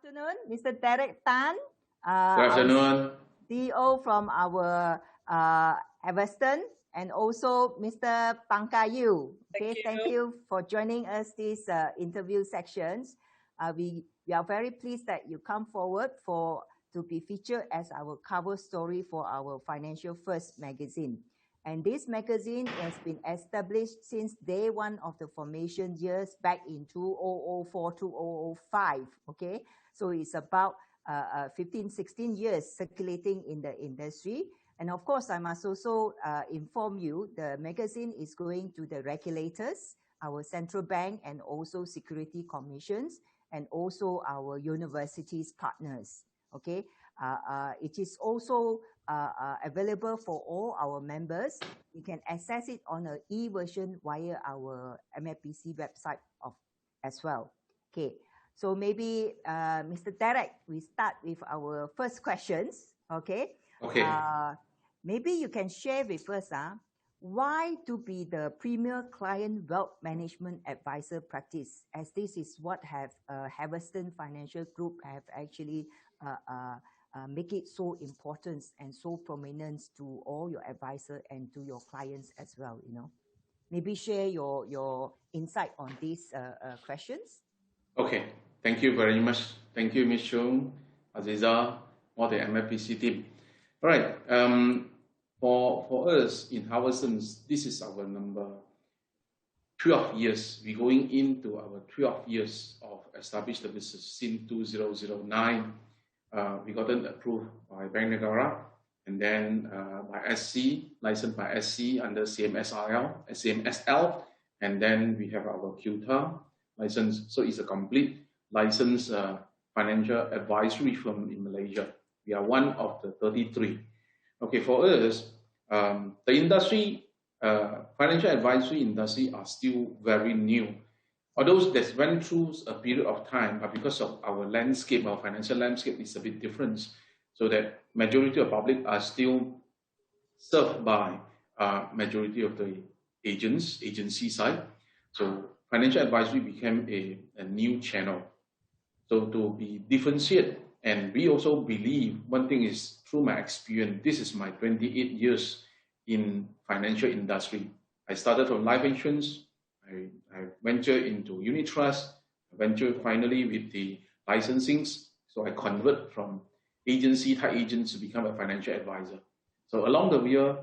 afternoon, Mr. Derek Tan. Good afternoon. CEO from our Harveston, and also Mr. Yu. Okay, thank you for joining us this interview sections. We are very pleased that you come forward to be featured as our cover story for our Financial First magazine. And this magazine has been established since day one of the formation years back in 2004, 2005. Okay, so it's about 15, 16 years circulating in the industry. And of course, I must also inform you, the magazine is going to the regulators, our central bank, and also security commissions, and also our universities partners. Okay, it is also available for all our members. You can access it on an e-version via our MFPC website as well. Okay, so maybe Mr. Derek, we start with our first questions. Okay. Okay. Maybe you can share with us why to be the premier client wealth management advisor practice, as this is what have Harveston Financial Group have actually make it so important and so prominent to all your advisors and to your clients as well. You know, maybe share your insight on these questions. Okay, thank you very much. Thank you, Ms. Chung, Aziza, all the MFPC team. All right. For us in Harveston, this is our number 12 years. We're going into our 12 years of established business since 2009. We gotten approved by Bank Negara, and then by SC, licensed by SC under CMSL, and then we have our QTA license. So it's a complete licensed financial advisory firm in Malaysia. We are one of the 33. Okay, for us, the industry, financial advisory industry are still very new. Although that went through a period of time, but because of our landscape, our financial landscape is a bit different, so that majority of public are still served by majority of the agency side. So financial advisory became a new channel. So to be differentiated, and we also believe one thing is through my experience, this is my 28 years in financial industry. I started from life insurance. I ventured into unit trust. I ventured finally with the licensings. So I convert from agency type agents to become a financial advisor. So along the way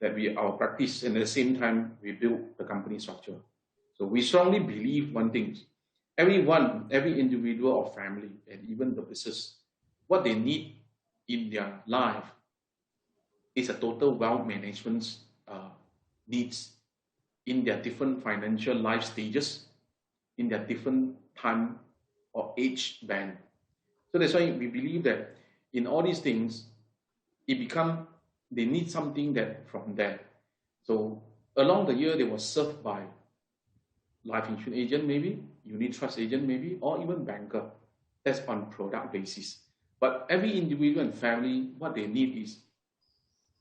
that our practice, and at the same time we build the company structure. So we strongly believe one thing: every individual or family, and even the business, what they need in their life is a total wealth management needs in their different financial life stages, in their different time or age band. So that's why we believe that in all these things, they need something that from there. So along the year, they were served by life insurance agent, maybe unit trust agent, maybe, or even banker. That's on product basis. But every individual and family, what they need is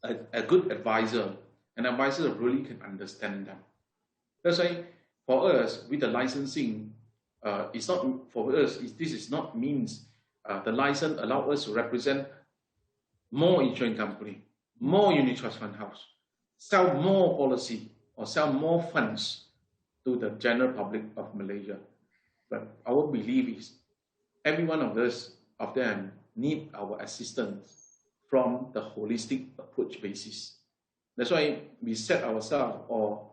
a good advisor, an advisor that really can understand them. That's why for us, with the licensing, it's not for us. This is not means the license allow us to represent more insurance company, more unit trust fund house, sell more policy or sell more funds to the general public of Malaysia. But our belief is every one of them need our assistance from the holistic approach basis. That's why we set ourselves, or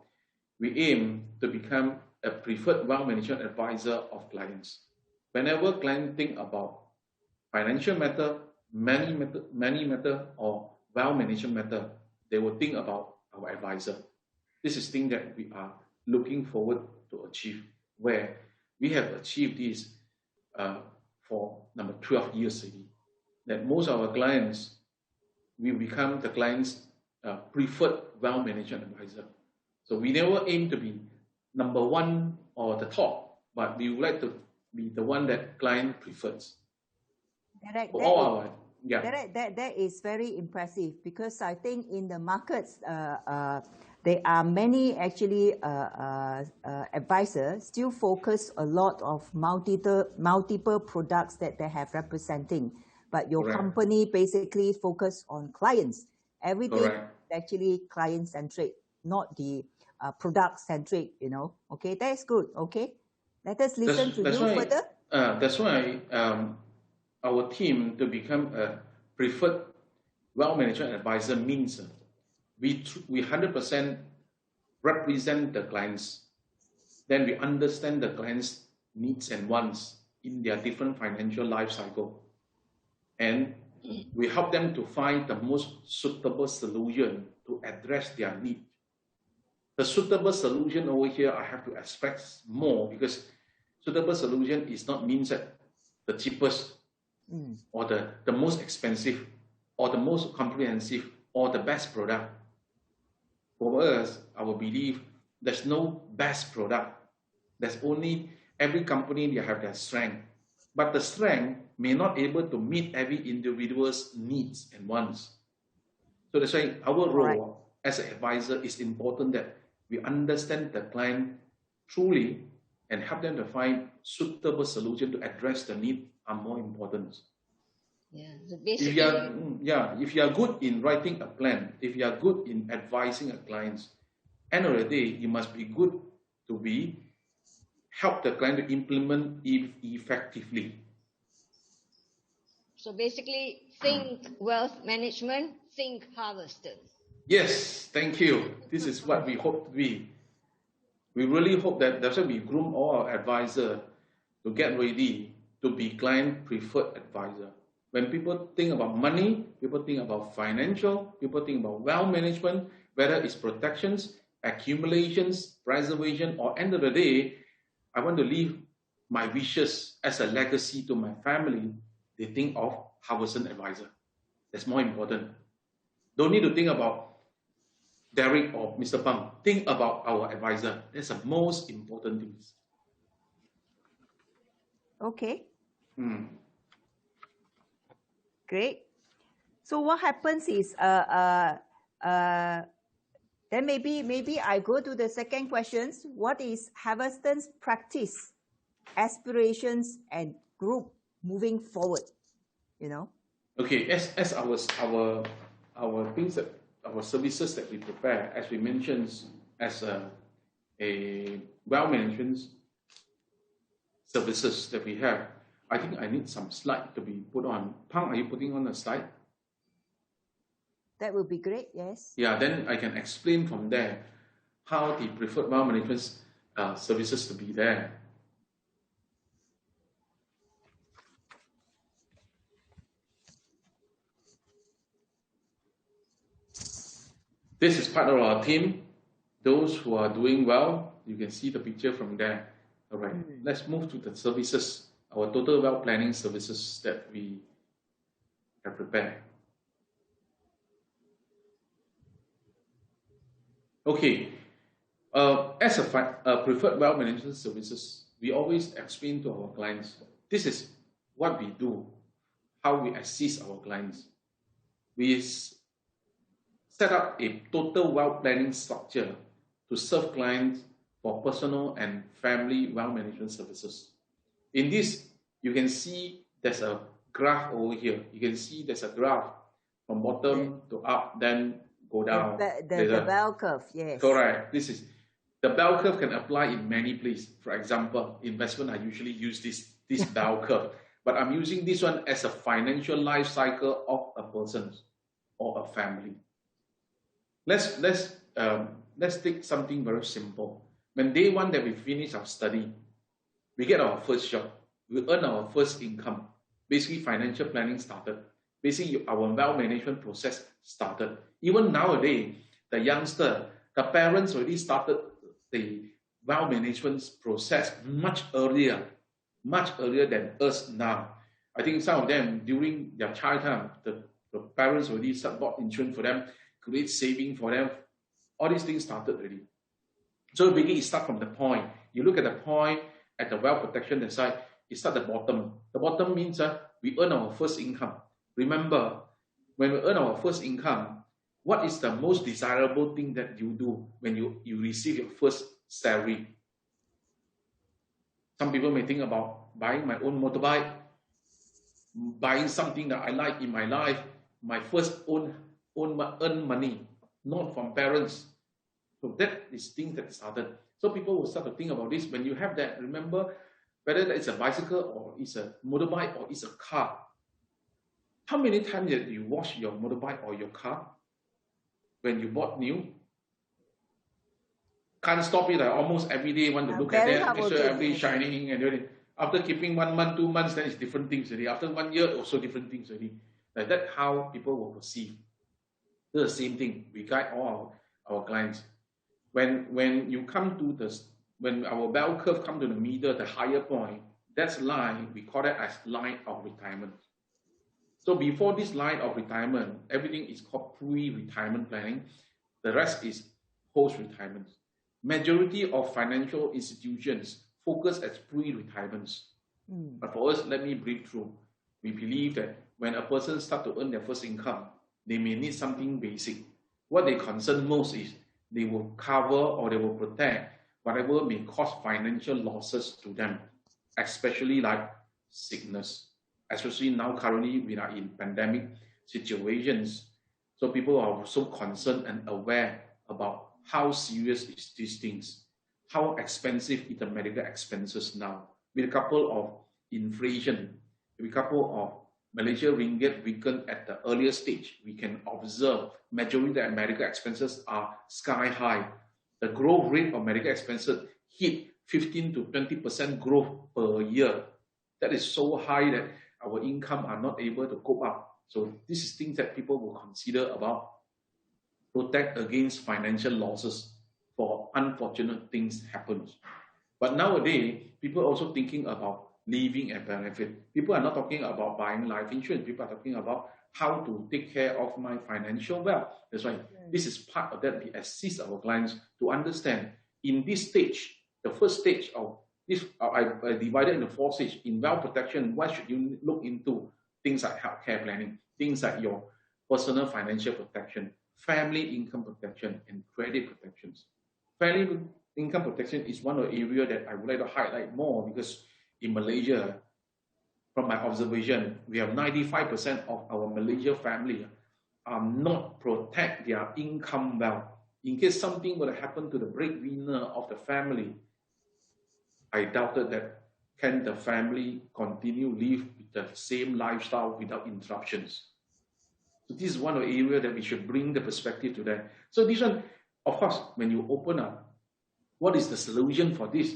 we aim to become a preferred wealth management advisor of clients. Whenever clients think about financial matter, money matter, or wealth management matter, they will think about our advisor. This is thing that we are looking forward to achieve, where we have achieved this for number 12 years already. That most of our clients will become the clients' preferred wealth management advisor. So we never aim to be number one or the top, but we would like to be the one that client prefers. That is very impressive, because I think in the markets, there are many actually advisors still focus a lot of multiple products that they have representing, but your company basically focus on clients. Everything is actually client centric, not the product centric. You know, okay, that's good. Okay, let us listen to you further. That's why our team to become a preferred wealth management advisor means we 100% represent the clients. Then we understand the clients' needs and wants in their different financial life cycle. And we help them to find the most suitable solution to address their need. The suitable solution over here, I have to express more, because suitable solution is not means that the cheapest or the most expensive or the most comprehensive or the best product. For us, our belief, there's no best product. There's only, every company, they have their strength. But the strength may not able to meet every individual's needs and wants. So that's why our role as an advisor is important, that we understand the client truly and help them to find suitable solution to address the need are more important. Yeah, so basically, if you are good in writing a plan, if you are good in advising a client, end of the day, you must be good to help the client to implement it effectively. So basically, think wealth management, think Harveston. Yes, thank you. This is what we hope to be. We really hope that that's why we groom all our advisors to get ready to be client preferred advisor. When people think about money, people think about financial, people think about wealth management, whether it's protections, accumulations, preservation, or end of the day, I want to leave my wishes as a legacy to my family. They think of Harveston advisor. That's more important. Don't need to think about Derek or Mr. Pang. Think about our advisor. That's the most important thing. Okay. Great. So what happens is, then maybe I go to the second questions. What is Harveston's practice, aspirations, and group moving forward? You know. Okay. As our things that our services that we prepare, as we mentioned, as a wealth management services that we have. I think I need some slide to be put on. Pang, are you putting on a slide? That would be great, yes. Yeah, then I can explain from there how the preferred wealth management services to be there. This is part of our team. Those who are doing well, you can see the picture from there. All right, let's move to the services. Our total wealth planning services that we have prepared. Okay, as a preferred wealth management services, we always explain to our clients, this is what we do, how we assist our clients. We set up a total wealth planning structure to serve clients for personal and family wealth management services. In this, you can see there's a graph over here. You can see there's a graph from bottom to up, then go down. The bell curve, yes. Correct. This is the bell curve can apply in many places. For example, investment, I usually use this bell curve, but I'm using this one as a financial life cycle of a person or a family. Let's take something very simple. When day one that we finish our study, we get our first job, we earn our first income. Basically, financial planning started. Basically, our wealth management process started. Even nowadays, the youngster, the parents already started the wealth management process much earlier than us now. I think some of them, during their child time, the parents already bought insurance for them, create saving for them. All these things started already. So really, it starts from the point. You look at the point at the wealth protection side, it starts at the bottom. The bottom means we earn our first income. Remember, when we earn our first income, What is the most desirable thing that you do when you receive your first salary? Some people may think about buying my own motorbike, buying something that I like in my life, my first own earn money, not from parents. So that is things that started. So people will start to think about this. When you have that, remember, whether it's a bicycle or it's a motorbike or it's a car, how many times did you wash your motorbike or your car when you bought new? Can't stop it. Almost every day want to look at that, make sure everything shining and everything. After keeping 1 month, 2 months, then it's different things already. After 1 year, also different things already. Like that's how people will perceive. The same thing. We guide all our clients. When you come to this, when our bell curve come to the middle, the higher point, that's line, we call that as line of retirement. So before this line of retirement, everything is called pre-retirement planning. The rest is post-retirement. Majority of financial institutions focus at pre-retirements. But for us, let me brief through. We believe that when a person starts to earn their first income, they may need something basic. What they concern most is they will cover or they will protect whatever may cause financial losses to them, especially like sickness. Especially now, currently, we are in pandemic situations. So people are so concerned and aware about how serious is these things, how expensive is the medical expenses now. With a couple of inflation, with a couple of Malaysia ringgit weakened at the earlier stage, we can observe majority of medical expenses are sky high. The growth rate of medical expenses hit 15 to 20% growth per year. That is so high that our income are not able to cope up. So this is things that people will consider about protect against financial losses for unfortunate things happens. But nowadays, people are also thinking about living a benefit. People are not talking about buying life insurance. People are talking about how to take care of my financial wealth. That's why this is part of that. We assist our clients to understand in this stage, the first stage of this, I divided into 4 stages. In wealth protection, what should you look into? Things like healthcare planning, things like your personal financial protection, family income protection, and credit protections. Family income protection is one of the areas that I would like to highlight more because in Malaysia, from my observation, we have 95% of our Malaysia family are not protect their income well. In case something would happen to the breadwinner of the family, I doubted that can the family continue live with the same lifestyle without interruptions. So this is one of the areas that we should bring the perspective to that. So this one, of course, when you open up, what is the solution for this?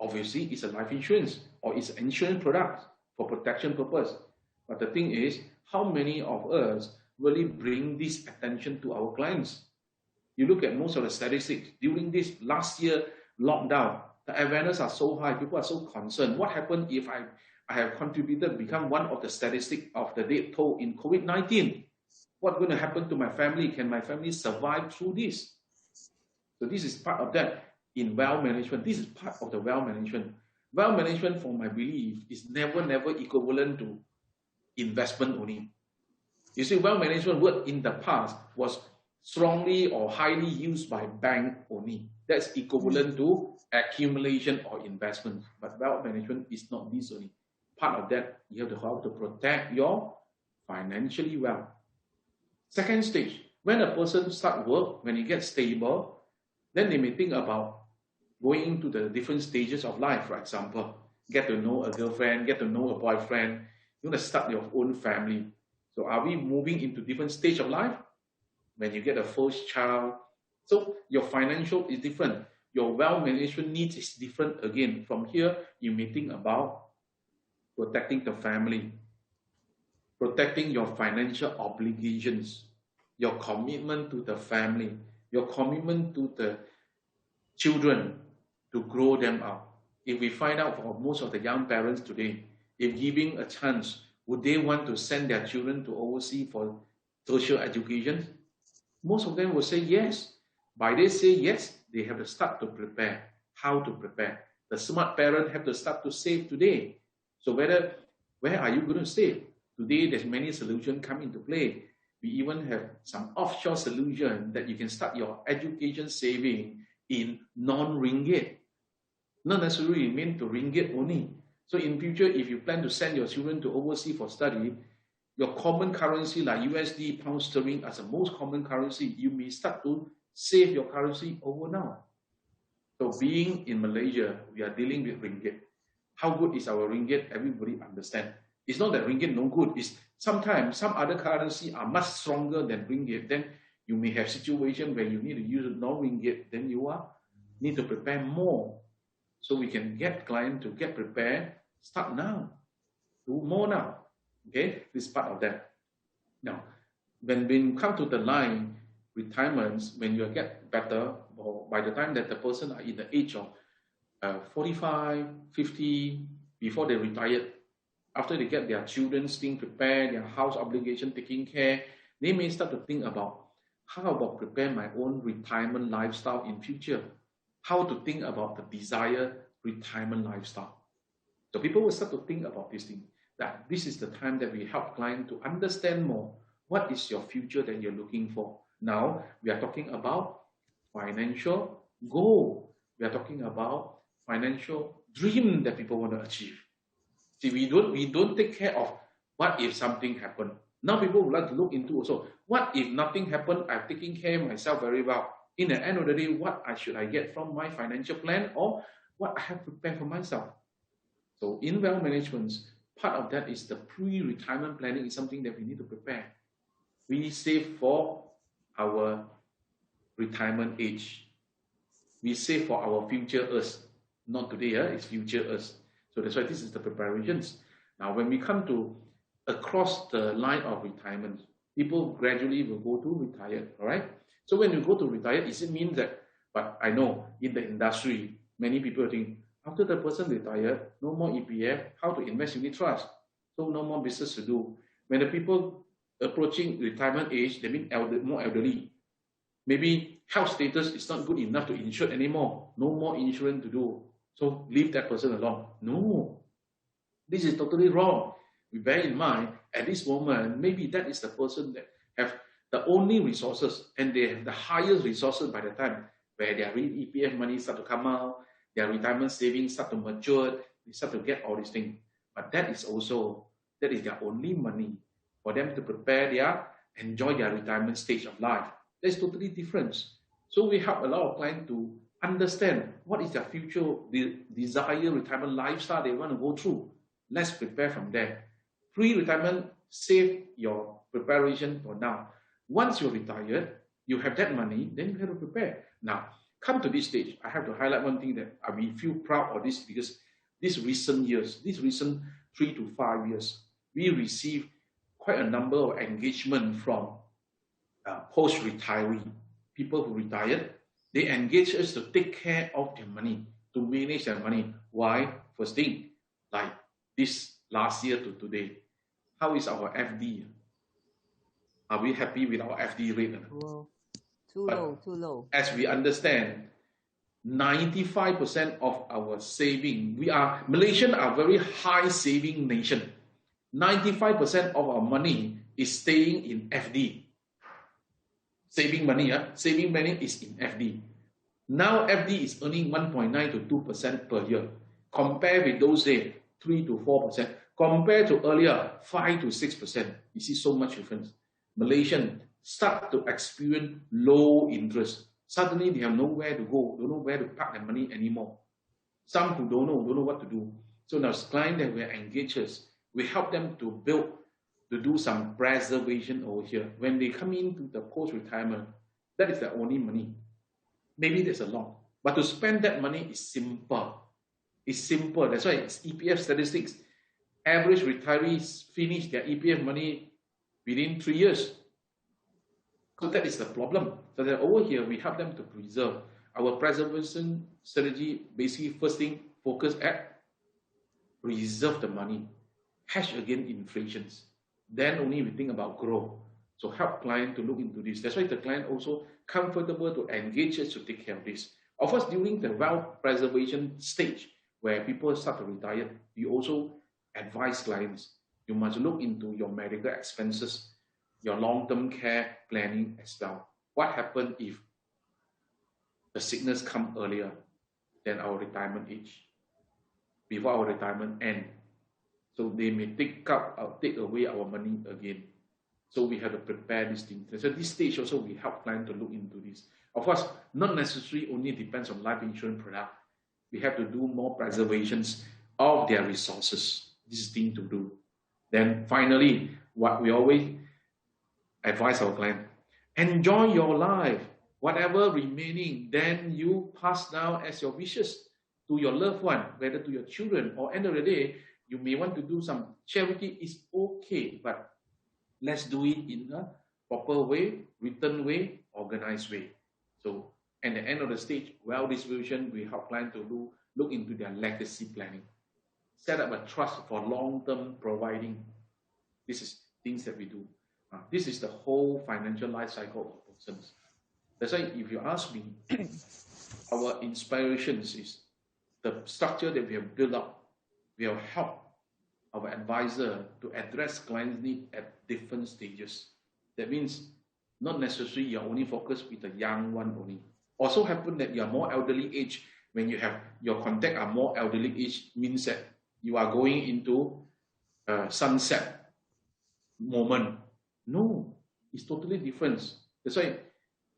Obviously, it's a life insurance or it's an insurance product for protection purpose. But the thing is, how many of us really bring this attention to our clients? You look at most of the statistics during this last year lockdown, the awareness are so high, people are so concerned. What happened if I have contributed, become one of the statistics of the death toll in COVID-19? What's going to happen to my family? Can my family survive through this? So this is part of that in wealth management. This is part of the wealth management. Wealth management, for my belief, is never equivalent to investment only. You see, wealth management word in the past was strongly or highly used by bank only. That's equivalent to accumulation or investment. But wealth management is not this only. Part of that, you have to help to protect your financially well. Second stage, when a person start work, when he gets stable, then they may think about going into the different stages of life. For example, get to know a girlfriend, get to know a boyfriend. You want to start your own family. So are we moving into different stage of life? When you get a first child, so your financial is different. Your wealth management needs is different again. From here, you may think about protecting the family, protecting your financial obligations, your commitment to the family, your commitment to the children to grow them up. If we find out for most of the young parents today, if giving a chance, would they want to send their children to overseas for social education? Most of them will say yes. By they say yes, they have to start to prepare. How to prepare? The smart parent have to start to save today. So where are you going to save? Today, there's many solutions come into play. We even have some offshore solution that you can start your education saving in non-ringgit. Not necessarily meant to ringgit only. So in future, if you plan to send your children to overseas for study, your common currency like USD, pound sterling as the most common currency, you may start to save your currency over now. So being in Malaysia, we are dealing with ringgit. How good is our ringgit? Everybody understand. It's not that ringgit no good. It's sometimes some other currency are much stronger than ringgit. Then you may have situation where you need to use non-ringgit. Then you need to prepare more. So we can get client to get prepared. Start now. Do more now. Okay, this is part of that. Now, when we come to the line, retirements, when you get better, or by the time that the person are in the age of 45, 50, before they retire, after they get their children's thing prepared, their house obligation taken care, they may start to think about, how about prepare my own retirement lifestyle in future? How to think about the desired retirement lifestyle. So people will start to think about this thing, that this is the time that we help clients to understand more. What is your future that you're looking for? Now, we are talking about financial goal. We are talking about financial dream that people want to achieve. See, we don't take care of what if something happened. Now people would like to look into also, what if nothing happened? I've taken care of myself very well. In the end of the day, what should I get from my financial plan, or what I have prepared for myself? So in wealth management, part of that is the pre-retirement planning is something that we need to prepare. We save for our retirement age. We save for our future us. Not today, it's future us. So that's why this is the preparations. Now, when we come to across the line of retirement, people gradually will go to retire, all right? So when you go to retire, does it mean that, but I know in the industry, many people think, after the person retired, no more EPF, how to invest in the trust? So no more business to do. When the people approaching retirement age, they mean more elderly. Maybe health status is not good enough to insure anymore. No more insurance to do. So leave that person alone. No, this is totally wrong. We bear in mind, at this moment, maybe that is the person that have the only resources, and they have the highest resources by the time where their EPF money start to come out, their retirement savings start to mature, they start to get all these things. But that is their only money for them to prepare enjoy their retirement stage of life. That's totally different. So we help a lot of clients to understand what is their future, the desired retirement lifestyle they want to go through. Let's prepare from there. Pre-retirement, save your preparation for now. Once you're retired, you have that money, then you have to prepare. Now, come to this stage, I have to highlight one thing that we feel proud of this, because these recent 3 to 5 years, we received quite a number of engagement from post-retiree, people who retired. They engage us to take care of their money, to manage their money. Why? First thing, like this last year to today, how is our FD? Are we happy with our FD rate? Too low. As we understand, 95% of our saving, Malaysians are very high saving nation. 95% of our money is staying in FD. Saving money is in FD. Now FD is earning 1.9 to 2% per year. Compared with those days, 3 to 4%. Compared to earlier, 5 to 6%. You see so much difference. Malaysians start to experience low interest. Suddenly they have nowhere to go, don't know where to park their money anymore. Some who don't know what to do. So now clients that we engage us, we help them to do some preservation over here. When they come into the post-retirement, that is their only money. Maybe there's a lot. But to spend that money is simple. It's simple. That's why it's EPF statistics. Average retirees finish their EPF money within 3 years. So that is the problem. So that over here, we help them to preserve. Our preservation strategy, basically, first thing, focus at preserve the money. Hedge against inflations. Then only we think about growth. So help client to look into this. That's why the client also comfortable to engage us to take care of this. Of course, during the wealth preservation stage, where people start to retire, we also advise clients, you must look into your medical expenses. your long-term care planning as well. What happens if the sickness come earlier than our retirement age, before our retirement end? So they may take away our money again. So we have to prepare these things. So this stage also we help clients to look into this. Of course, not necessarily only depends on life insurance product. We have to do more preservations of their resources. This is thing to do. Then finally, what we always advise our client, enjoy your life. Whatever remaining, then you pass down as your wishes to your loved one, whether to your children or end of the day, you may want to do some charity, is okay, but let's do it in a proper way, written way, organized way. So at the end of the stage, wealth distribution, we help clients to look into their legacy planning. Set up a trust for long-term providing. This is things that we do. This is the whole financial life cycle of persons. That's why if you ask me, our inspirations is the structure that we have built up. We have helped our advisor to address clients' needs at different stages. That means not necessarily you're only focused with the young one only. Also happen that you're more elderly age. When you have your contact are more elderly age, means that you are going into sunset moment. No, it's totally different. That's why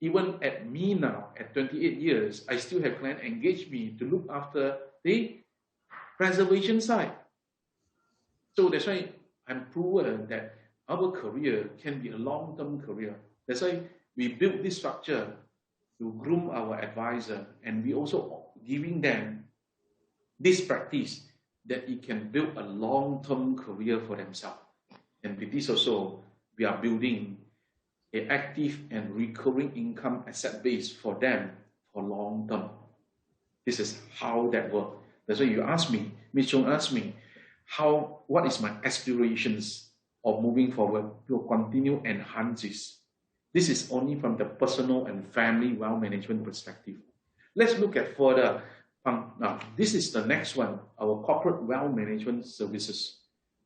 even at me now, at 28 years, I still have clients engage me to look after the preservation side. So that's why I'm proven that our career can be a long-term career. That's why we built this structure to groom our advisor, and we also giving them this practice that it can build a long-term career for themselves. And with this also, we are building an active and recurring income asset base for them for long term. This is how that works. That's why you asked me, Ms. Chung asked me, what is my aspirations of moving forward to continue enhance this. This is only from the personal and family wealth management perspective. Let's look at further. Now, this is the next one, our corporate wealth management services.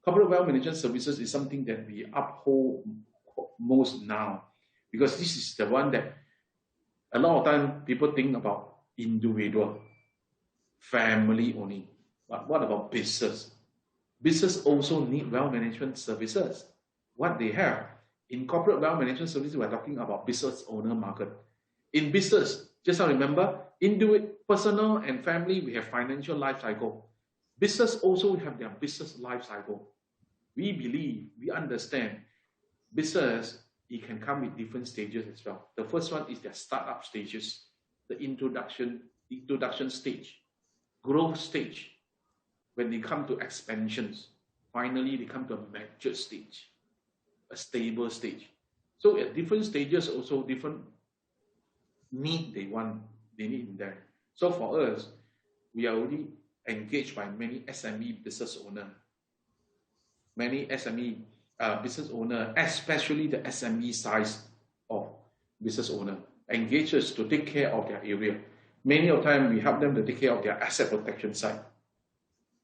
Corporate wealth management services is something that we uphold most now, because this is the one that a lot of time people think about individual, family only. But what about business? Business also need wealth management services. What they have in corporate wealth management services, we're talking about business owner market. In business, just now remember, individual, personal and family, we have financial life cycle. Business also have their business life cycle. We believe, we understand, business, it can come with different stages as well. The first one is their startup stages, the introduction stage, growth stage. When they come to expansions, finally they come to a mature stage, a stable stage. So at different stages, also different need they need in there. So for us, we are already engaged by many SME business owners. Many SME business owner, especially the SME size of business owner, engage us to take care of their area. Many of the time, we help them to take care of their asset protection side,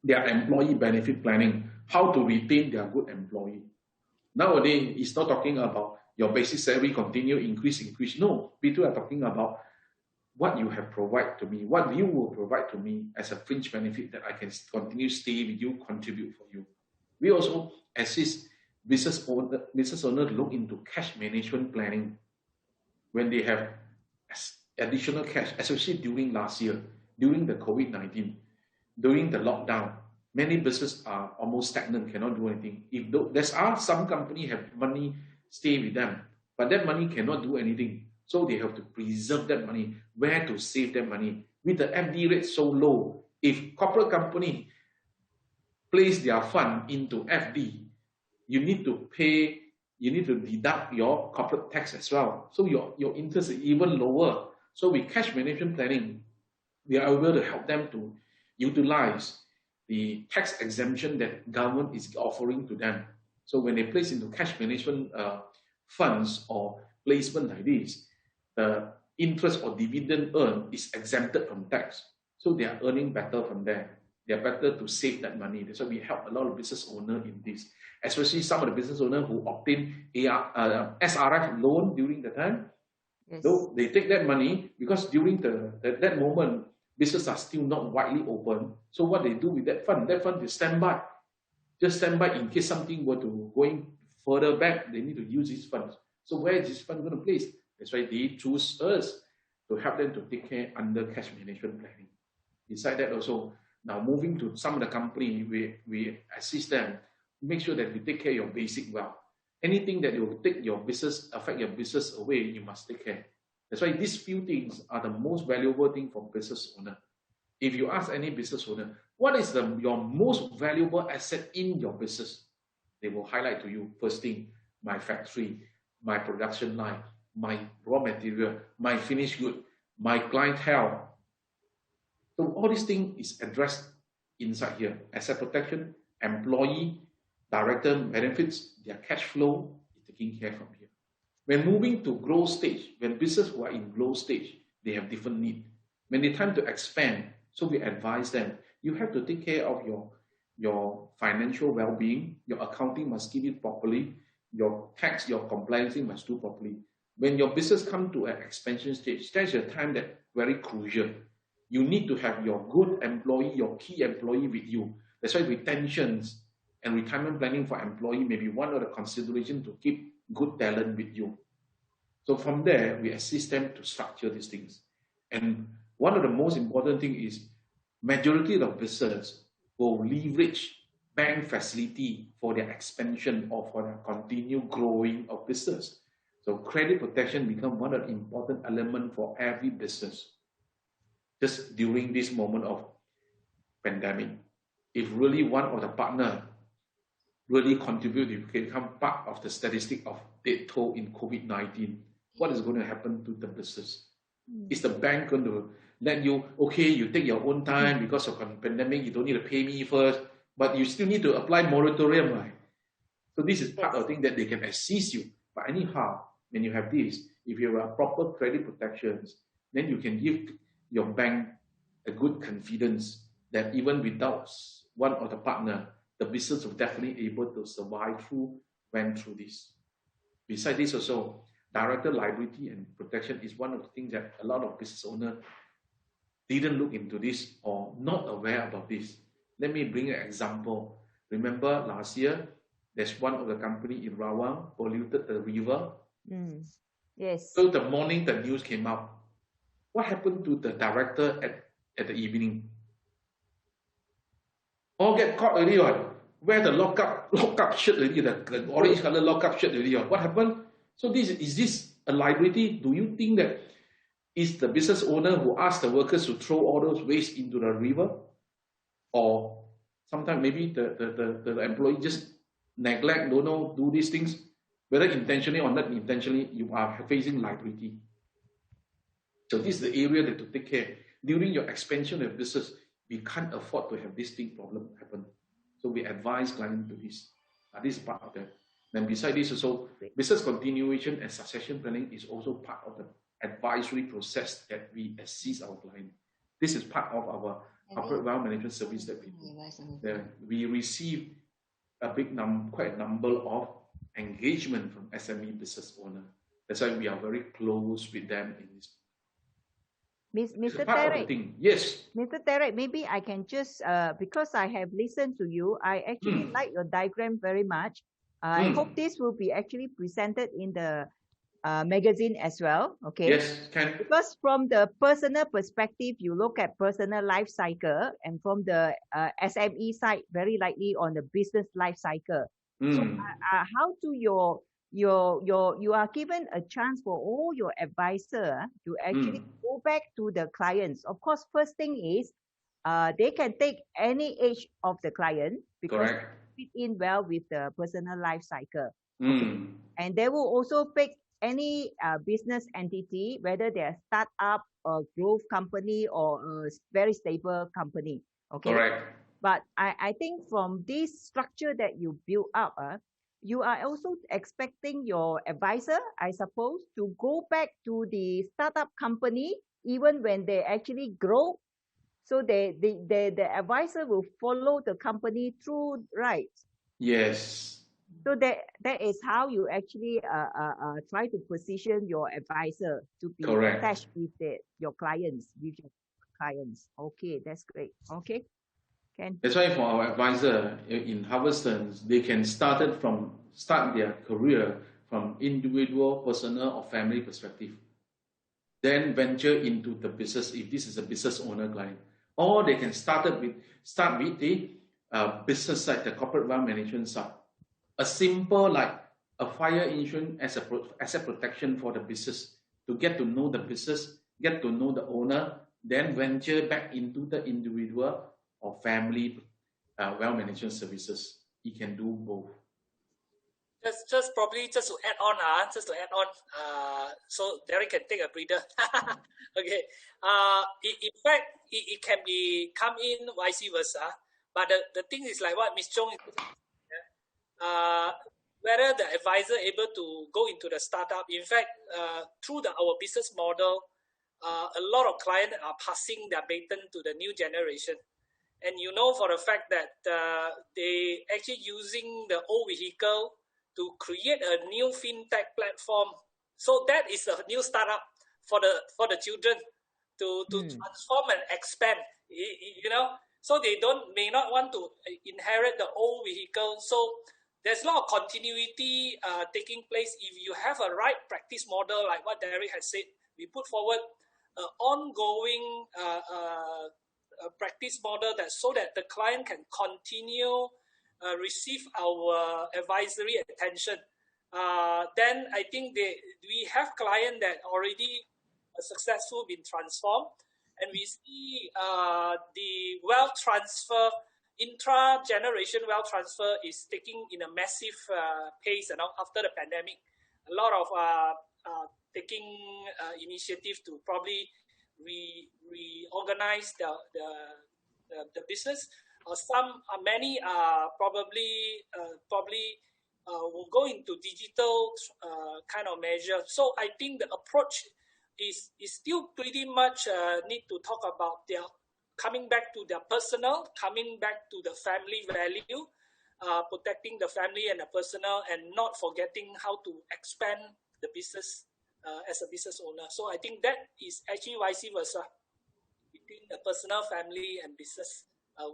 their employee benefit planning, how to retain their good employee. Nowadays, it's not talking about your basic salary continue increase. No, people are talking about what you have provided to me, what you will provide to me as a fringe benefit that I can continue stay with you, contribute for you. We also assist business owner look into cash management planning when they have additional cash, especially during last year, during the COVID-19, during the lockdown. Many businesses are almost stagnant, cannot do anything. If there are some companies have money stay with them, but that money cannot do anything. So they have to preserve that money, where to save that money. With the FD rate so low, if corporate company place their fund into FD, you need to deduct your corporate tax as well. So your interest is even lower. So with cash management planning, we are able to help them to utilize the tax exemption that government is offering to them. So when they place into cash management funds or placement like this, the interest or dividend earned is exempted from tax. So they are earning better from there. they're better to save that money. That's why we help a lot of business owners in this, especially some of the business owners who obtain SRF loan during the time. Yes. So they take that money because during that moment, businesses are still not widely open. So what they do with that fund is stand by. Just stand by in case something were to going further back, they need to use these funds. So where is this fund going to place? That's why they choose us to help them to take care under cash management planning. Besides that also, now moving to some of the company, we assist them, make sure that we take care of your basic wealth. Anything that will take your business, affect your business away, you must take care. That's why these few things are the most valuable thing for business owner. If you ask any business owner, what is your most valuable asset in your business? They will highlight to you, first thing, my factory, my production line, my raw material, my finished good, my clientele. So all these things is addressed inside here. Asset protection, employee, director benefits, their cash flow is taken care from here. When moving to growth stage, when business who are in growth stage, they have different needs. When they time to expand, so we advise them, you have to take care of your financial well-being, your accounting must keep it properly, your tax, your compliance must do properly. When your business comes to an expansion stage, that's a time that very crucial. You need to have your good employee, your key employee with you. That's why retentions and retirement planning for employee may be one of the considerations to keep good talent with you. So from there, we assist them to structure these things. And one of the most important things is majority of the business will leverage bank facility for their expansion or for their continued growing of business. So credit protection becomes one of the important elements for every business. Just during this moment of pandemic, if really one of the partner really contribute, you can become part of the statistic of death toll in COVID-19, what is going to happen to the business? Is the bank going to let you, okay, you take your own time because of the pandemic, you don't need to pay me first, but you still need to apply moratorium, right? So this is part of the thing that they can assist you. But anyhow, when you have this, if you have proper credit protections, then you can give your bank a good confidence that even without one of the partner, the business will definitely able to survive went through this. Besides this also, director liability and protection is one of the things that a lot of business owners didn't look into this or not aware about this. Let me bring an example. Remember last year, there's one of the company in Rawang polluted the river. Yes. So the morning the news came out. What happened to the director at the evening? All get caught already. Wear the lockup shirt already, the orange color lockup shirt already. What happened? So is this a liability? Do you think that is the business owner who asked the workers to throw all those waste into the river? Or sometimes maybe the employee just neglect, don't know, do these things, whether intentionally or not intentionally, you are facing liability. So this is the area that to take care. During your expansion of business, we can't afford to have this thing problem happen. So we advise clients to this. This is part of that. Then beside this also, business continuation and succession planning is also part of the advisory process that we assist our client. This is part of our corporate wealth management service that we do. We receive a big quite a number of engagement from SME business owner. That's why we are very close with them in this. Mr. Derek, yes. Mr. Derek, maybe I can just, because I have listened to you, I actually like your diagram very much. I hope this will be actually presented in the magazine as well. Okay. Yes, can. Because from the personal perspective, you look at personal life cycle, and from the SME side, very likely on the business life cycle. So how do you are given a chance for all your advisor to actually go back to the clients. Of course, first thing is they can take any age of the client because it fit in well with the personal life cycle. Okay. And they will also pick any business entity, whether they're a startup or growth company or a very stable company. Okay. Correct. But I think from this structure that you build up, you are also expecting your advisor, I suppose, to go back to the startup company even when they actually grow So the advisor will follow the company through, right? Yes. So that is how you actually try to position your advisor to be Correct. attached with your clients, Okay, that's great. Okay, Ken. That's why for our advisor in Harveston, they can start their career from individual, personal, or family perspective. Then venture into the business if this is a business owner client, or they can start with the business side, the corporate wealth management side. A simple like a fire insurance as a protection for the business, to get to know the business, get to know the owner, then venture back into the individual or family wealth management services. You can do both. Just to add on, so Derek can take a breather. Okay. In fact, it can be come in vice versa. But the thing is like what Ms. Chong, whether the advisor able to go into the startup. In fact, through our business model, a lot of clients are passing their baton to the new generation. And you know for a fact that they actually using the old vehicle to create a new fintech platform. So that is a new startup for the children to transform and expand. You know, so they may not want to inherit the old vehicle. So there's a lot of continuity taking place. If you have a right practice model, like what Derek has said, we put forward an ongoing practice model so that the client can continue receive our advisory attention. Then I think we have clients that already successful been transformed, and we see the wealth transfer, intra-generation wealth transfer is taking in a massive pace after the pandemic. A lot of taking initiative to probably reorganize the business. Many are probably will go into digital kind of measure. So I think the approach is still pretty much need to talk about their coming back to their personal, coming back to the family value, protecting the family and the personal, and not forgetting how to expand the business as a business owner. So I think that is actually vice versa between the personal, family, and business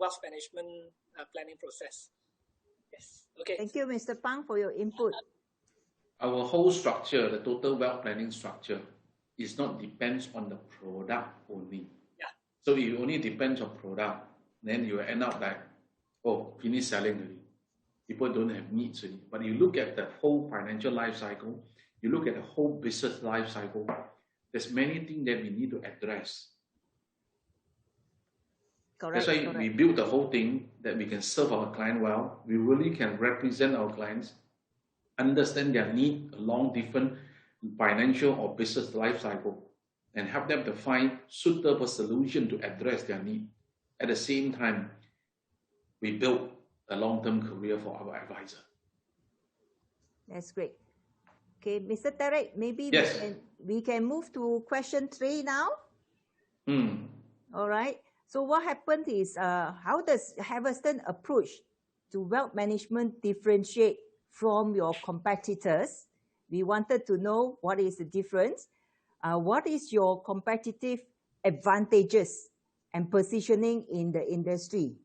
wealth management planning process. Yes. Okay. Thank you, Mr. Pang, for your input. Our whole structure, the total wealth planning structure, is not depends on the product only. Yeah. So if it only depends on product, then you end up like, oh, finish selling already. People don't have needs already. But you look at the whole financial life cycle, you look at the whole business life cycle, there's many things that we need to address. Correct. That's why we build the whole thing that we can serve our client well. We really can represent our clients, understand their need along different financial or business life cycle, and help them to find suitable solution to address their need. At the same time, we build a long-term career for our advisor. That's great. Okay, Mr. Derek, maybe yes. we can move to question 3 now. All right. So what happened is, how does Harveston approach to wealth management differentiate from your competitors? We wanted to know what is the difference. What is your competitive advantages and positioning in the industry?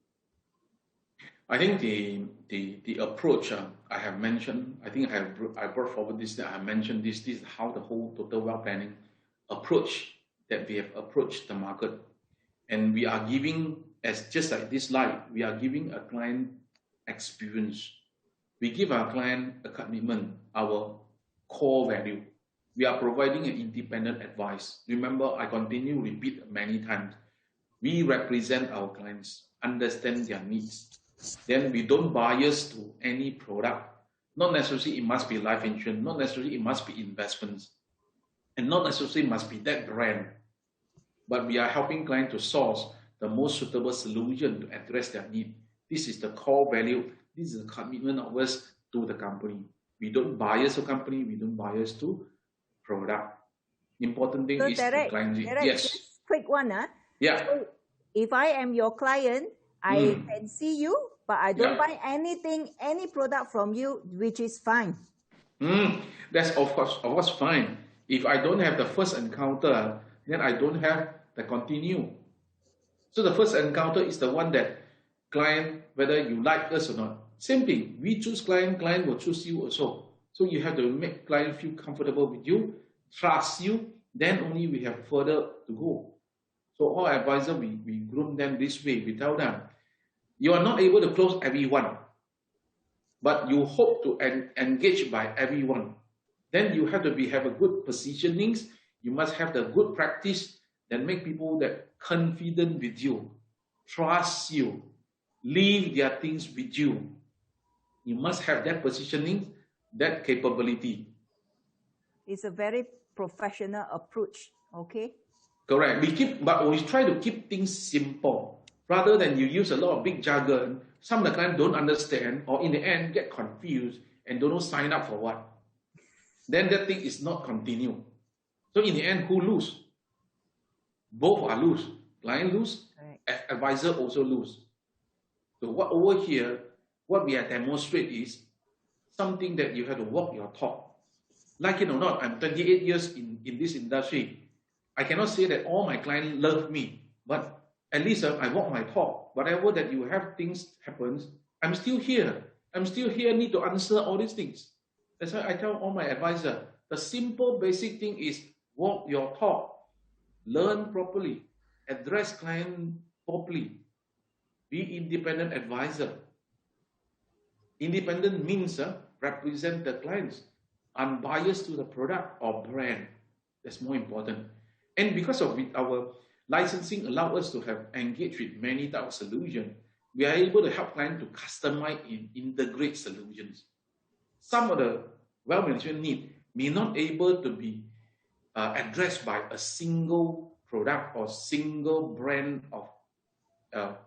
I think the approach I have mentioned, I think I brought forward this, that I mentioned this is how the whole total wealth planning approach that we have approached the market. And we are giving, as just like this slide, we are giving a client experience. We give our client a commitment, our core value. We are providing an independent advice. Remember, I continue to repeat many times. We represent our clients, understand their needs. Then we don't bias to any product. Not necessarily it must be life insurance, not necessarily it must be investments, and not necessarily it must be that brand. But we are helping clients to source the most suitable solution to address their need. This is the core value. This is the commitment of us to the company. We don't bias to company. We don't bias to product. Important thing is Derek, the client. Derek, Yes. just quick one. Yeah. So if I am your client, I can see you, but I don't buy anything, any product from you, which is fine. That's of course fine. If I don't have the first encounter, then I don't have the continue. So the first encounter is the one that client, whether you like us or not. Same thing, we choose client, client will choose you also. So you have to make client feel comfortable with you, trust you, then only we have further to go. So all advisors, we groom them this way. We tell them, you are not able to close everyone, but you hope to engage by everyone. Then you have to have a good positionings. You must have the good practice that make people that confident with you, trust you, leave their things with you. You must have that positioning, that capability. It's a very professional approach, okay? Correct. But we try to keep things simple. Rather than you use a lot of big jargon, some of the clients don't understand, or in the end get confused and don't know sign up for what. Then that thing is not continue. So in the end, who lose? Both are lose. Client lose, advisor also lose. So what over here, what we are demonstrate is something that you have to walk your talk. Like it or not, I'm 28 years in this industry. I cannot say that all my clients love me, but at least I walk my talk. Whatever that you have things happens, I'm still here. I'm still here, need to answer all these things. That's why I tell all my advisors, the simple basic thing is walk your talk, learn properly, address client properly, be independent advisor. Independent means represent the clients, unbiased to the product or brand. That's more important. And because of our licensing allow us to have engaged with many types of solutions, we are able to help clients to customize and integrate solutions. Some of the wealth management need may not able to be addressed by a single product or single brand of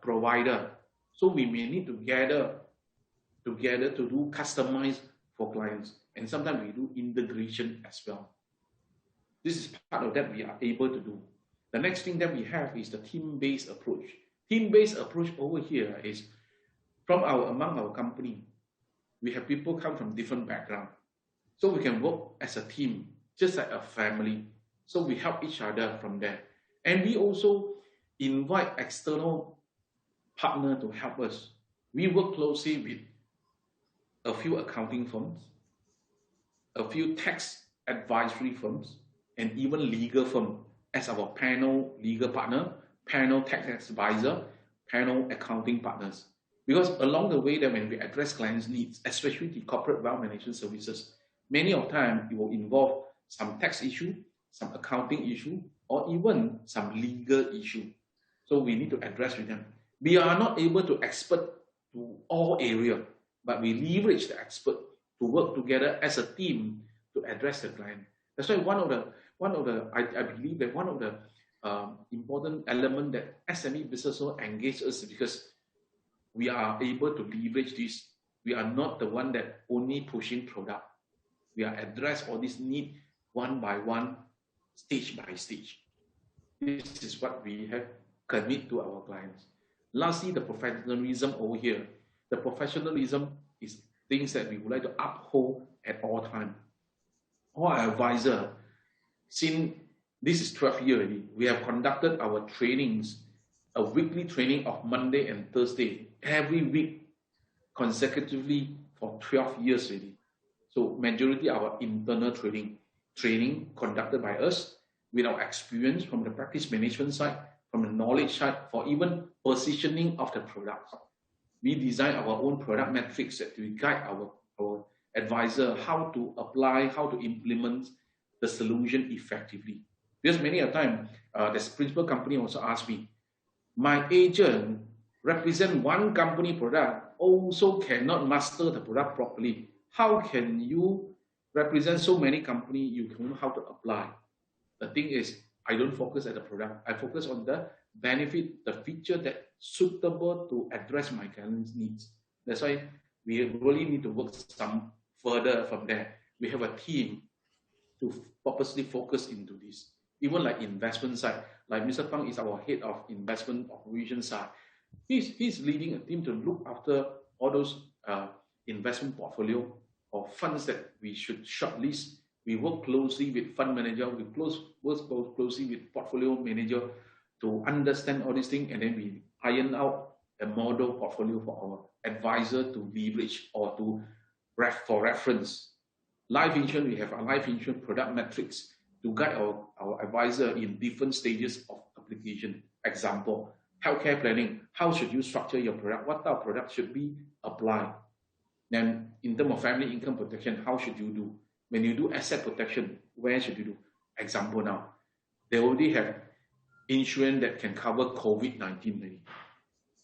provider. So we may need to gather together to do customize for clients, and sometimes we do integration as well. This is part of that we are able to do. The next thing that we have is the team-based approach. Team-based approach over here is among our company, we have people come from different backgrounds. So we can work as a team, just like a family. So we help each other from there. And we also invite external partner to help us. We work closely with a few accounting firms, a few tax advisory firms, and even legal firm as our panel legal partner, panel tax advisor, panel accounting partners. Because along the way that when we address clients' needs, especially the corporate wealth management services, many of time it will involve some tax issue, some accounting issue, or even some legal issue. So we need to address with them. We are not able to expert to all area, but we leverage the expert to work together as a team to address the client. That's why I believe that one of the important element that SME business will engage us because we are able to leverage this. We are not the one that only pushing product. We are address all these needs one by one, stage by stage. This is what we have commit to our clients. Lastly, the professionalism over here. The professionalism is things that we would like to uphold at all time. Our advisor, since this is 12 years already, we have conducted our trainings, a weekly training of Monday and Thursday, every week, consecutively for 12 years already. So majority of our internal training conducted by us with our experience from the practice management side, from the knowledge side, for even positioning of the products. We design our own product metrics that we guide our advisor how to apply, how to implement the solution effectively. Because many a time, this principal company also asked me, my agent represent one company product, also cannot master the product properly. How can you represent so many companies, you don't know how to apply? The thing is, I don't focus at the product. I focus on the benefit, the feature that suitable to address my client's needs. That's why we really need to work some further from there. We have a team to purposely focus into this. Even like investment side, like Mr. Pang is our head of investment operations side. He's leading a team to look after all those investment portfolio or funds that we should shortlist. We work closely with fund manager, we work closely with portfolio manager to understand all these things, and then we iron out a model portfolio for our advisor to leverage or to for reference. Life insurance, we have a life insurance product metrics to guide our advisor in different stages of application. Example, healthcare planning, how should you structure your product? What type of product should be applied? Then in terms of family income protection, how should you do? When you do asset protection, where should you do? Example now, they already have insurance that can cover COVID-19.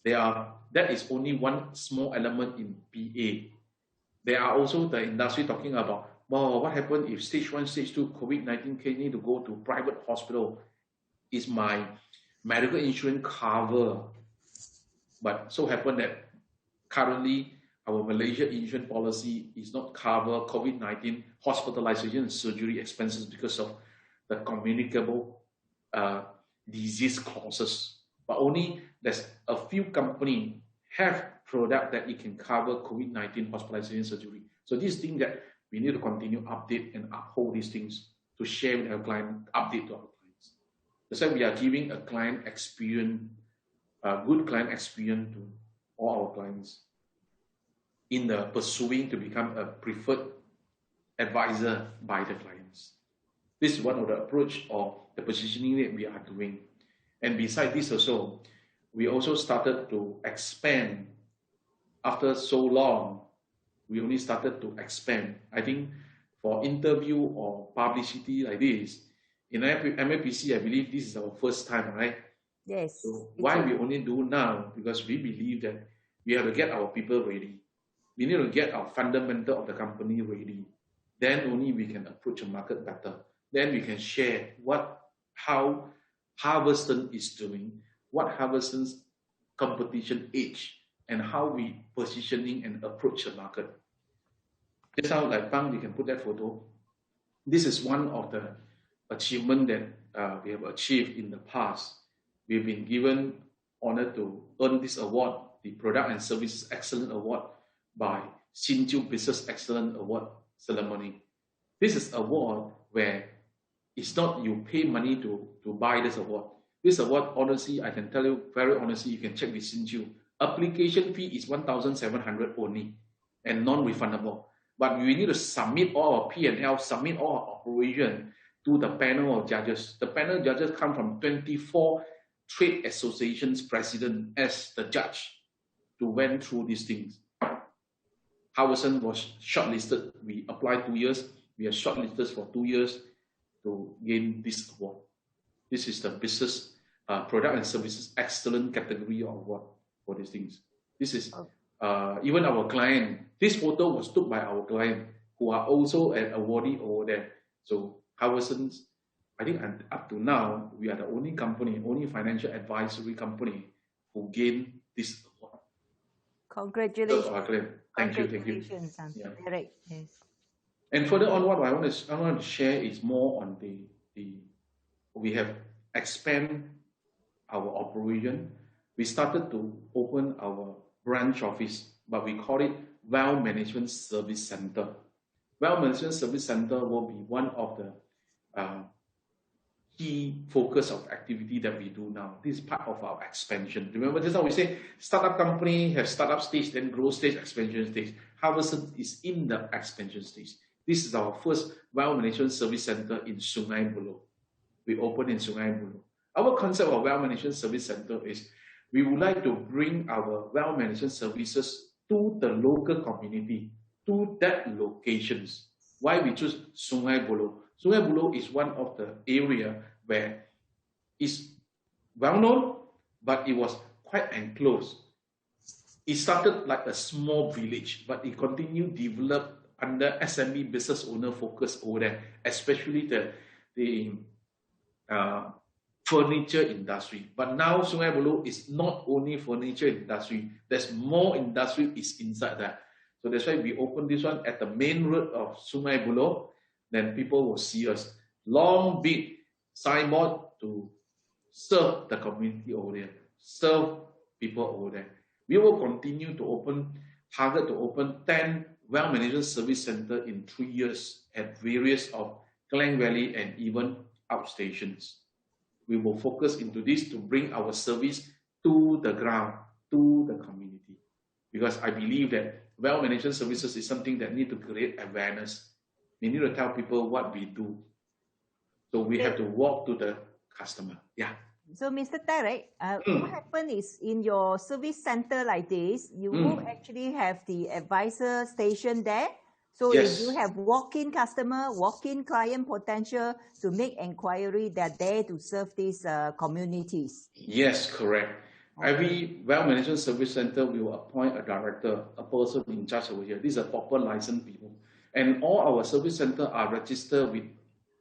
That is only one small element in PA. There are also the industry talking about, well, what happened if stage 1, stage 2 COVID-19 case need to go to private hospital? Is my medical insurance cover? But so happened that currently our Malaysia insurance policy is not cover COVID-19 hospitalization and surgery expenses because of the communicable disease clauses. But only there's a few companies have product that it can cover COVID-19 hospitalization surgery. So these things that we need to continue update and uphold these things to share with our client, update to our clients. That's why we are giving a client experience, a good client experience to all our clients in the pursuing to become a preferred advisor by the clients. This is one of the approach or the positioning that we are doing. And beside this also, we also started to expand. After so long, we only started to expand. I think for interview or publicity like this, in MAPC, I believe this is our first time, right? Yes. So why we only do now? Because we believe that we have to get our people ready. We need to get our fundamental of the company ready. Then only we can approach the market better. Then we can share how Harveston is doing, what Harveston's competition edge, and how we positioning and approach the market. Just how like Pang, we can put that photo. This is one of the achievement that we have achieved in the past. We've been given honor to earn this award, the Product and Services Excellence Award by Sinju Business Excellence Award ceremony. This is award where it's not you pay money to buy this award. This award, honestly, I can tell you very honestly, you can check with Sinju. Application fee is 1,700 only and non-refundable. But we need to submit all our P&L, submit all our operation to the panel of judges. The panel of judges come from 24 trade associations president as the judge to went through these things. Harveston was shortlisted. We applied 2 years. We are shortlisted for 2 years to gain this award. This is the business product and services excellent category award for these things. This is even our client. This photo was took by our client who are also an awardee over there. So Harveston's, I think up to now, we are the only company, only financial advisory company who gained this award. Congratulations. So, thank you. Congratulations. Yeah. Right. Yes. And further on, what I want to share is more on we have expand our operation. We started to open our branch office, but we call it Wealth Management Service Center. Wealth Management Service Center will be one of the key focus of activity that we do now. This is part of our expansion. Remember, just how we say startup company have startup stage, then growth stage, expansion stage. Harveston is in the expansion stage. This is our first Wealth Management Service Center in Sungai Buloh. We opened in Sungai Buloh. Our concept of Wealth Management Service Center is we would like to bring our wealth management services to the local community, to that locations. Why we choose Sungai Buloh? Sungai Buloh is one of the area where it's well known, but it was quite enclosed. It started like a small village, but it continued develop under SME business owner focus over there, especially the furniture industry. But now Sungai Buloh is not only furniture industry, there's more industry is inside that. So that's why we opened this one at the main road of Sungai Buloh. Then people will see us. Long big signboard to serve the community over there, serve people over there. We will continue to target to open 10 wealth management service centers in 3 years at various of Klang Valley and even outstations. We will focus into this to bring our service to the ground, to the community. Because I believe that wealth management services is something that need to create awareness. We need to tell people what we do. So we have to walk to the customer. Yeah. So, Mr. Derek, what happens is in your service center like this, you will actually have the advisor station there. So if you have walk-in customer, walk-in client potential to make inquiry, they're there to serve these communities. Yes, correct. Okay. Every wealth management service center will appoint a director, a person in charge over here. These are proper licensed people. And all our service centers are registered with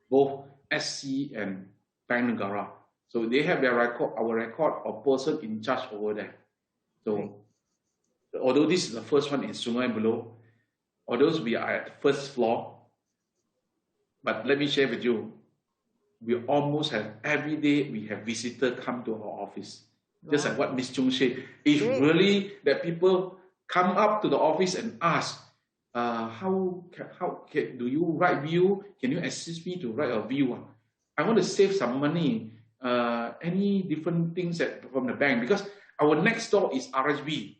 both SC and Bank Negara. So they have their record, our record of person in charge over there. So although this is the first one in Sungai Buloh, although we are at first floor, but let me share with you, we almost have every day we have visitors come to our office. Wow. Just like what Ms. Chung said, it's really that people come up to the office and ask, do you write bill? Can you assist me to write a bill? I want to save some money. Any different things from the bank, because our next door is RSB.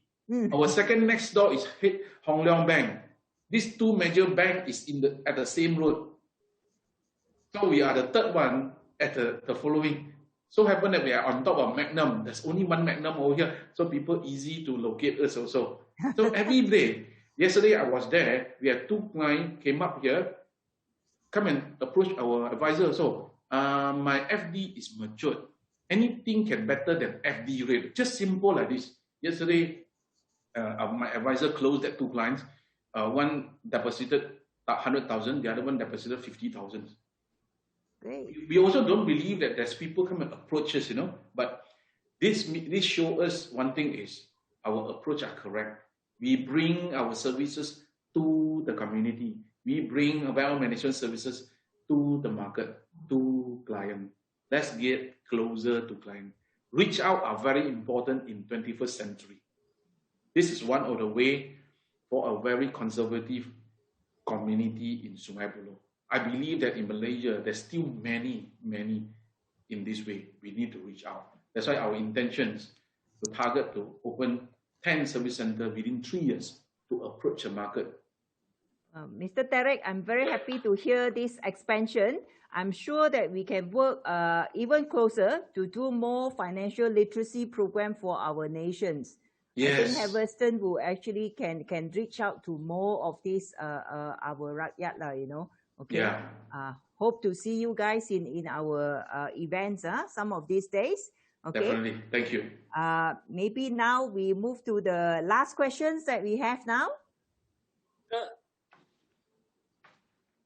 Our second next door is Hong Leong Bank. These two major banks is at the same road. So we are the third one at the following. So happen that we are on top of Magnum. There's only one Magnum over here, so people easy to locate us also. So every day, yesterday I was there. We had 2 clients came up here, come and approach our advisor. So my FD is matured. Anything can better than FD rate. Just simple like this. Yesterday, my advisor closed that 2 clients. One deposited 100,000, the other one deposited 50,000. We also don't believe that there's people come and approach us, But this shows us one thing is our approach are correct. We bring our services to the community. We bring wealth management services to the market, to client. Let's get closer to client. Reach out are very important in 21st century. This is one of the way for a very conservative community in Sungai Buloh. I believe that in Malaysia, there's still many in this way. We need to reach out. That's why our intentions to target to open 10 service centers within 3 years to approach the market. Mr. Derek, I'm very happy to hear this expansion. I'm sure that we can work even closer to do more financial literacy program for our nations. Yes. I think Harveston will actually can reach out to more of this our rakyat, Okay. Yeah. Hope to see you guys in our events some of these days. Okay. Definitely. Thank you. Maybe now we move to the last questions that we have now.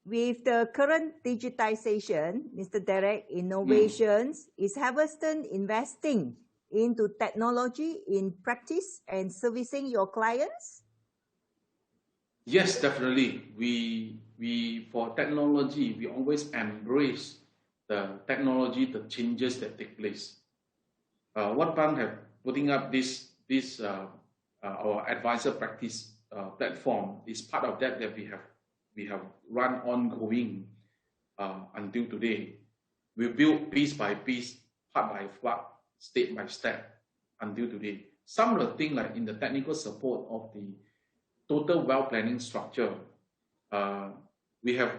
With the current digitization, Mr. Derek, innovations, is Harveston investing into technology in practice and servicing your clients? Yes, definitely. We for technology, we always embrace the technology, the changes that take place. What Bank have putting up this our advisor practice platform is part of that we have run ongoing until today. We build piece by piece, part by part, step by step until today. Some of the things like in the technical support of the total wealth planning structure, we have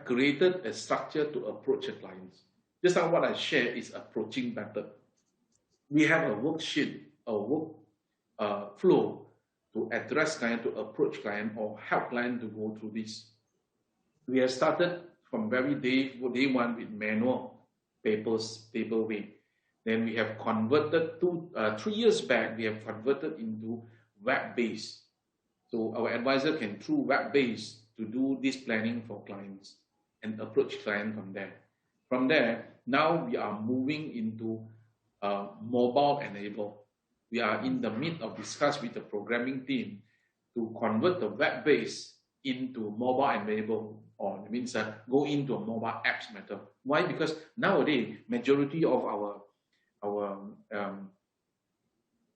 created a structure to approach the clients. Just like what I shared is approaching method. We have a worksheet, a work flow to address client, to approach client, or help client to go through this. We have started from very day one with manual paper way. Then we have converted 3 years back, we have converted into web-based. So our advisor can through web-based to do this planning for clients and approach client from there. From there, now we are moving into mobile enabled. We are in the midst of discuss with the programming team to convert the web-based into mobile enabled, or it means go into a mobile apps matter. Why? Because nowadays majority of our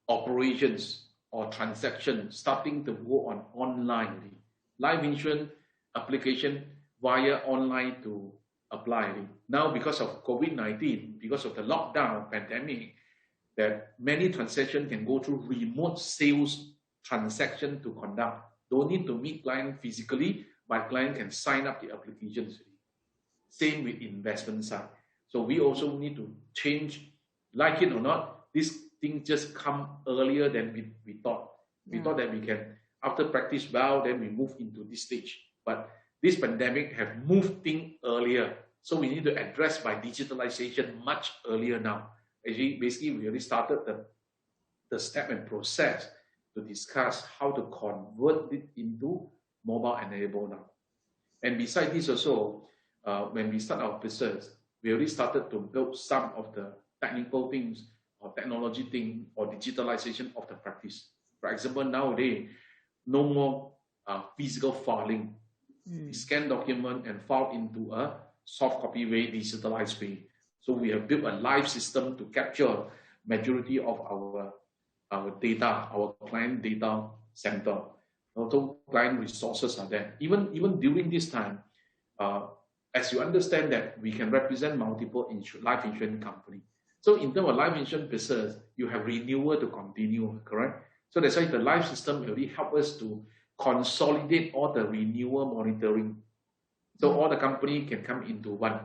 operations or transactions starting to go on online. Life insurance application via online to apply. Now because of COVID-19, because of the lockdown pandemic, that many transactions can go through remote sales transaction to conduct. Don't need to meet client physically, but client can sign up the applications. Same with investment side. So we also need to change, like it or not, this thing just come earlier than we thought. We thought that we can, after practice well, then we move into this stage. But this pandemic have moved things earlier. So we need to address by digitalization much earlier now. Actually, basically, we already started the step and process to discuss how to convert it into mobile enabled now. And besides this also, when we start our business, we already started to build some of the technical things or technology thing or digitalization of the practice. For example, nowadays, no more physical filing. We scan document and file into a soft copy way, digitalized way. So we have built a live system to capture majority of our data, our client data center. Also, client resources are there. Even during this time, as you understand that we can represent multiple life insurance company. So in terms of life insurance business, you have renewal to continue, correct? So that's why the life system really help us to consolidate all the renewal monitoring. So all the company can come into one.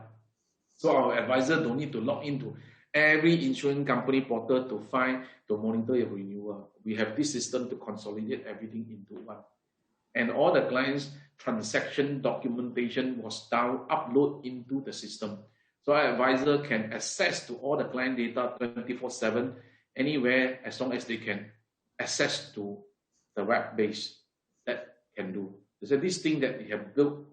So our advisor don't need to log into every insurance company portal to monitor your renewal. We have this system to consolidate everything into one. And all the clients' transaction documentation was upload into the system. So our advisor can access to all the client data 24/7, anywhere, as long as they can access to the web base that can do. So this thing that we have built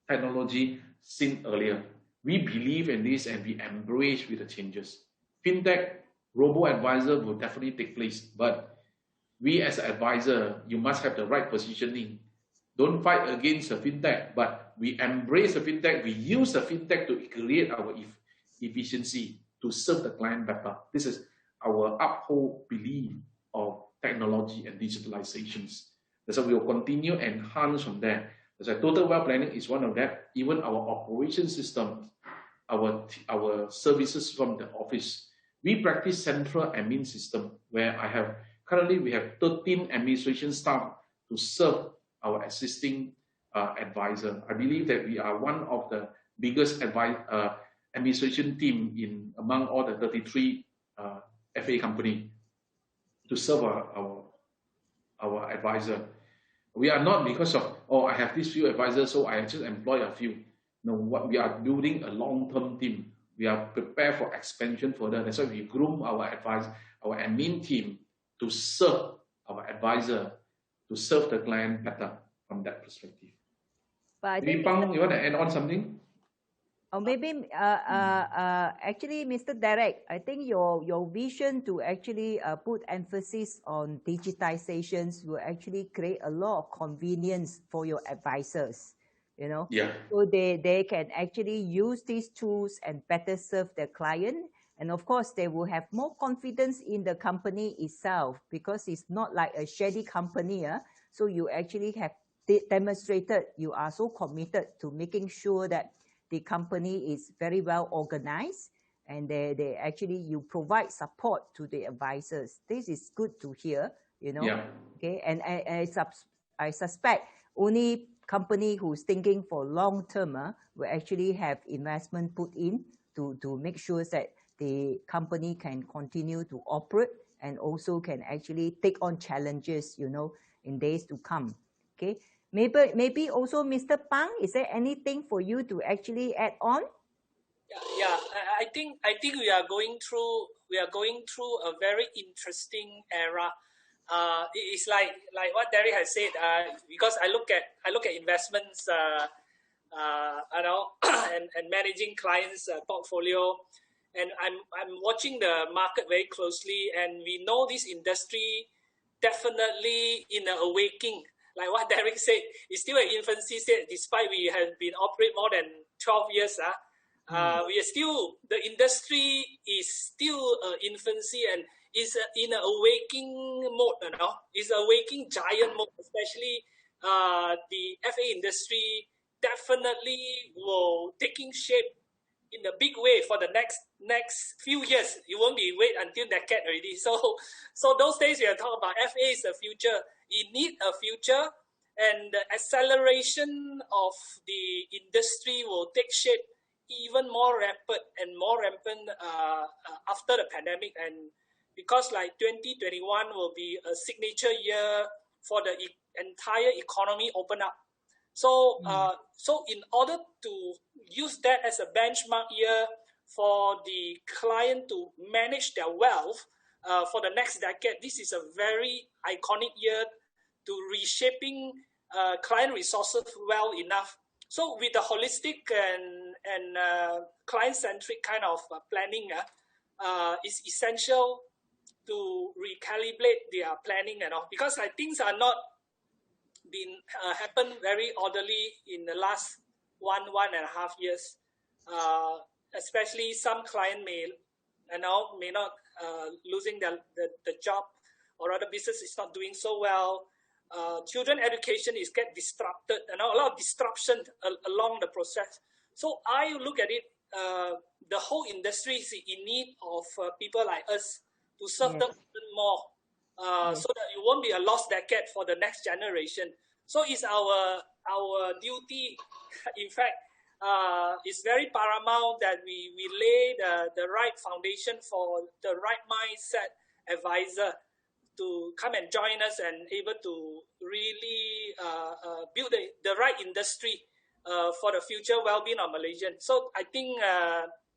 technology since earlier. We believe in this and we embrace with the changes. Fintech, robo-advisor will definitely take place, but we as an advisor, you must have the right positioning. Don't fight against the fintech, but we embrace the fintech. We use the fintech to create our efficiency to serve the client better. This is our uphold belief of technology and digitalizations. So we will continue and enhance from there. As a total wealth planning is one of that. Even our operation system, our services from the office. We practice central admin system where currently we have 13 administration staff to serve our existing advisor. I believe that we are one of the biggest administration team among all the 33 FA company to serve our advisor. We are not because of, I have these few advisors, so I just employ a few. No, what we are building a long-term team. We are prepared for expansion further. That's why we groom our admin team to serve our advisor, to serve the client better from that perspective. But I think Pang, you want to add on something? Or maybe, actually, Mr. Derek, I think your vision to actually put emphasis on digitizations will actually create a lot of convenience for your advisors, you know? Yeah. So they can actually use these tools and better serve their client. And of course, they will have more confidence in the company itself because it's not like a shady company. So you actually have demonstrated you are so committed to making sure that the company is very well organized and they actually, you provide support to the advisors. This is good to hear, you know. Yeah. Okay, and I suspect only company who's thinking for long term will actually have investment put in to make sure that the company can continue to operate and also can actually take on challenges, you know, in days to come. Okay. Maybe also Mr. Pang, is there anything for you to actually add on? Yeah. I think we are going through a very interesting era. It's like what Derek has said. Because I look at investments, you know, and managing clients' portfolio, and I'm watching the market very closely, and we know this industry definitely in the awakening. like what Derek said, it's still an infancy state, despite we have been operate more than 12 years. We are still, the industry is still infancy and is in a awakening mode, It's a waking giant mode, especially the FA industry definitely will taking shape in a big way for the next few years. It won't be wait until decade already. So those days we are talking about FA is the future. It need a future, and the acceleration of the industry will take shape even more rapid and more rampant after the pandemic, and because like 2021 will be a signature year for the entire economy open up. So, so in order to use that as a benchmark year for the client to manage their wealth for the next decade, this is a very iconic year to reshaping client resources well enough. So with the holistic and client-centric kind of planning, it's essential to recalibrate their planning and all, because like things are not been happen very orderly in the last one and a half years. Especially some client may not losing the job, or other business is not doing so well. Children education is get disrupted, a lot of disruption along the process. So I look at it, the whole industry is in need of people like us to serve them even more, so that it won't be a lost decade for the next generation. So it's our duty, in fact, it's very paramount that we lay the right foundation for the right mindset advisor to come and join us and able to really build the right industry for the future well-being of Malaysians. So I think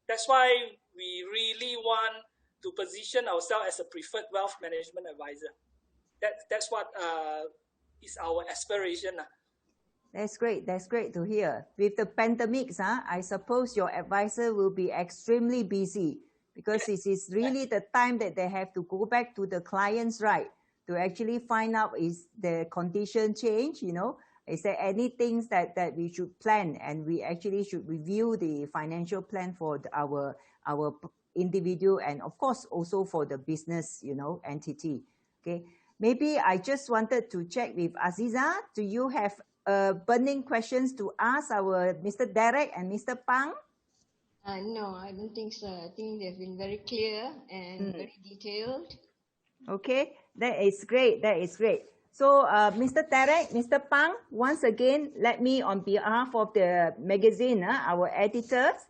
that's why we really want to position ourselves as a preferred wealth management advisor. That's what is our aspiration. That's great. That's great to hear. With the pandemics, I suppose your advisor will be extremely busy, because this is really the time that they have to go back to the clients, right? To actually find out is the condition change, is there any things that we should plan, and we actually should review the financial plan for our individual, and of course also for the business, entity. Okay. Maybe I just wanted to check with Aziza. Do you have burning questions to ask our Mr. Derek and Mr. Pang? No, I don't think so. I think they've been very clear and very detailed. Okay, that is great. That is great. So, Mr. Derek, Mr. Pang, once again, let me, on behalf of the magazine, our editors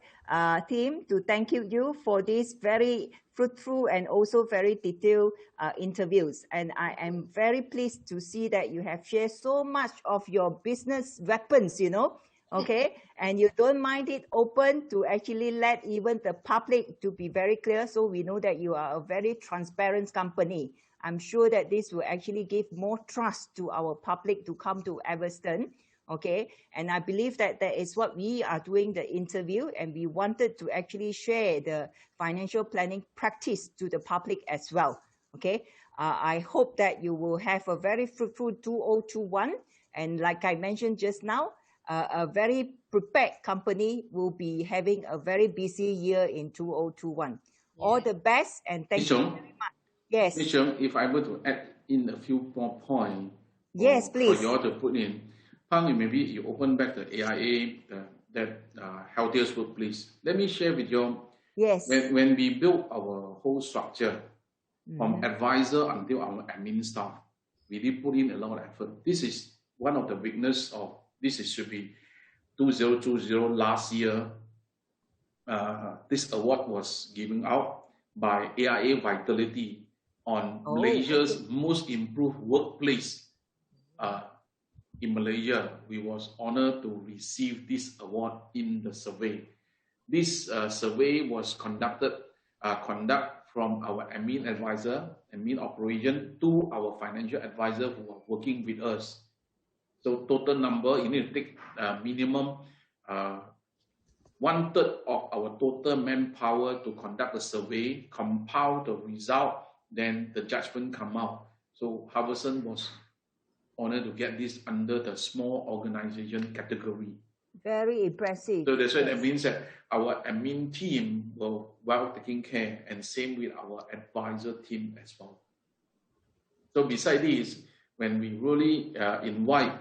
team, to thank you for this very fruitful and also very detailed interviews. And I am very pleased to see that you have shared so much of your business weapons, okay, and you don't mind it open to actually let even the public to be very clear, so we know that you are a very transparent company. I'm sure that this will actually give more trust to our public to come to Harveston, okay? And I believe that that is what we are doing the interview, and we wanted to actually share the financial planning practice to the public as well, okay? I hope that you will have a very fruitful 2021, and like I mentioned just now, a very prepared company will be having a very busy year in 2021. Yeah. All the best, and thank you very much. Yes. Michelle, if I were to add in a few more points, yes, please, for you all to put in, Pang, maybe you open back the AIA, that healthiest workplace. Let me share with you. Yes. When we built our whole structure, from advisor until our admin staff, we did put in a lot of effort. This is one of the weakness of this. Should be 2020 last year. This award was given out by AIA Vitality on Malaysia's most improved workplace. In Malaysia, we was honored to receive this award in the survey. This survey was conducted from our admin advisor, admin operation, to our financial advisor who are working with us. So total number, you need to take minimum 1/3 of our total manpower to conduct the survey, compile the result, then the judgment come out. So Harveston was honored to get this under the small organization category. Very impressive. So that's why that means that our admin team will well taking care, and same with our advisor team as well. So beside this, when we really invite,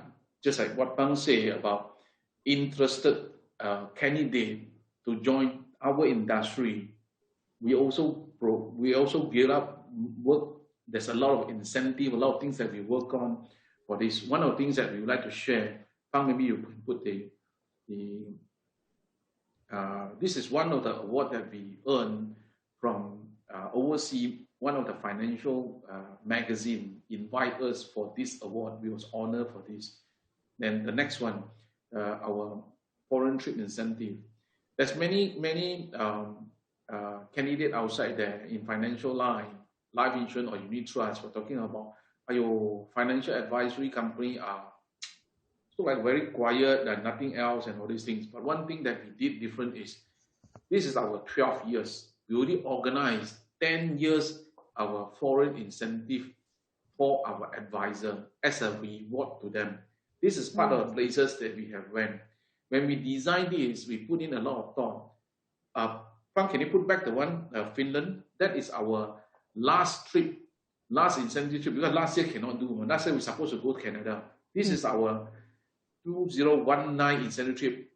just like what Pang said about interested candidate to join our industry, we also gear up work. There's a lot of incentive, a lot of things that we work on for this. One of the things that we would like to share, Pang, maybe you can put this is one of the awards that we earned from overseas. One of the financial magazine invite us for this award. We was honored for this. Then the next one, our foreign trip incentive. There's many candidates outside there in financial line, life insurance or unit trust. We're talking about financial advisory company are so like very quiet and nothing else and all these things. But one thing that we did different is, this is our 12 years. We already organized 10 years our foreign incentive for our advisor as a reward to them. This is part of the places that we have went. When we designed this, we put in a lot of thought. Frank, can you put back the one, Finland? That is our last trip, last incentive trip, because last year cannot do. Last year we're supposed to go to Canada. This is our 2019 incentive trip.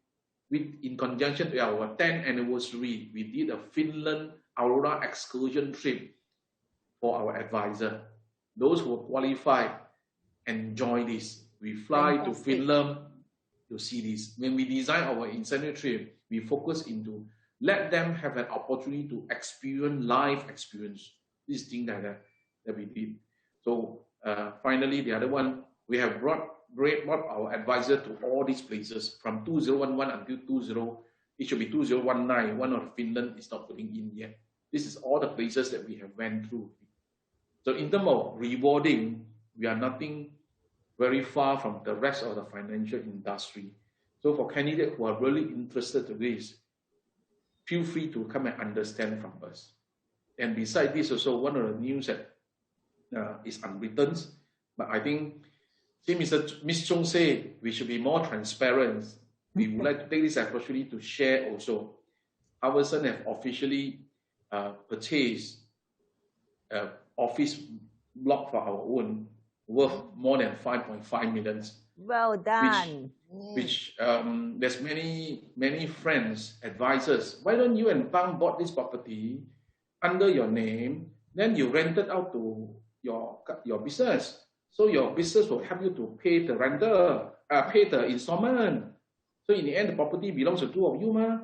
In conjunction with our 10th anniversary, we did a Finland Aurora excursion trip for our advisor. Those who qualified enjoy this. We fly to Finland to see this. When we design our incentive trip, we focus into let them have an opportunity to experience life experience. This thing that we did. So finally, the other one, we have brought our advisor to all these places from 2011 until it should be 2019. One of Finland is not putting in yet. This is all the places that we have went through. So in terms of rewarding, we are nothing very far from the rest of the financial industry. So for candidates who are really interested in this, feel free to come and understand from us. And besides this, also one of the news that is unwritten, but I think, see, Ms. Chung said we should be more transparent. We would like to take this opportunity to share also. Harveston have officially purchased office block for our own, worth more than 5.5 million. Well done. Which there's many friends, advisors. Why don't you and Pang bought this property under your name, then you rent it out to your business. So your business will help you to pay the rental, pay the installment. So in the end, the property belongs to two of you, ma.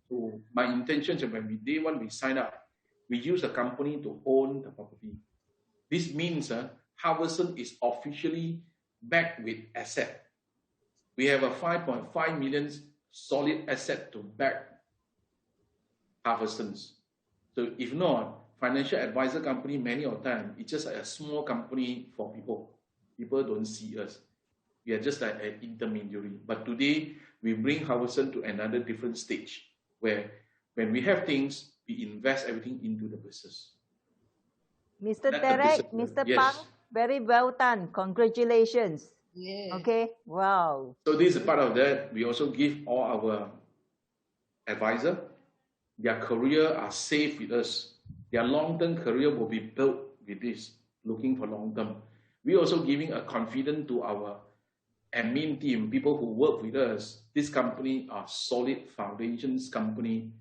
So my intention is when day one we sign up, we use the company to own the property. This means Harveston is officially backed with asset. We have a 5.5 million solid asset to back Harvestons. So if not, financial advisor company, many of time, it's just like a small company for people. People don't see us. We are just like an intermediary. But today, we bring Harveston to another different stage where when we have things, we invest everything into the business. Mr. Derek, Mr. Yes. Pang, very well done. Congratulations. Yes. Okay, wow. So this is part of that. We also give all our advisor, their career are safe with us. Their long-term career will be built with this, looking for long-term. We also giving a confidence to our admin team, people who work with us. This company are solid foundations company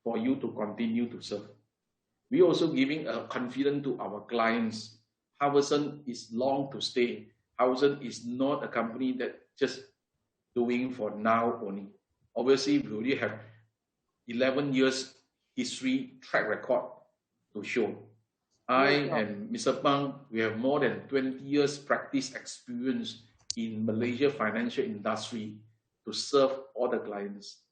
for you to continue to serve. We also giving a confidence to our clients. Harveston is long to stay. Harveston is not a company that just doing for now only. Obviously, we already have 11 years history track record to show. I and Mr. Pang, we have more than 20 years practice experience in Malaysia financial industry to serve all the clients.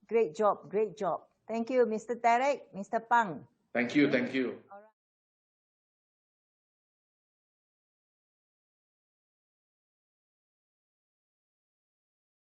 Great job, great job. Thank you, Mr. Derek, Mr. Pang. Thank you, thank you.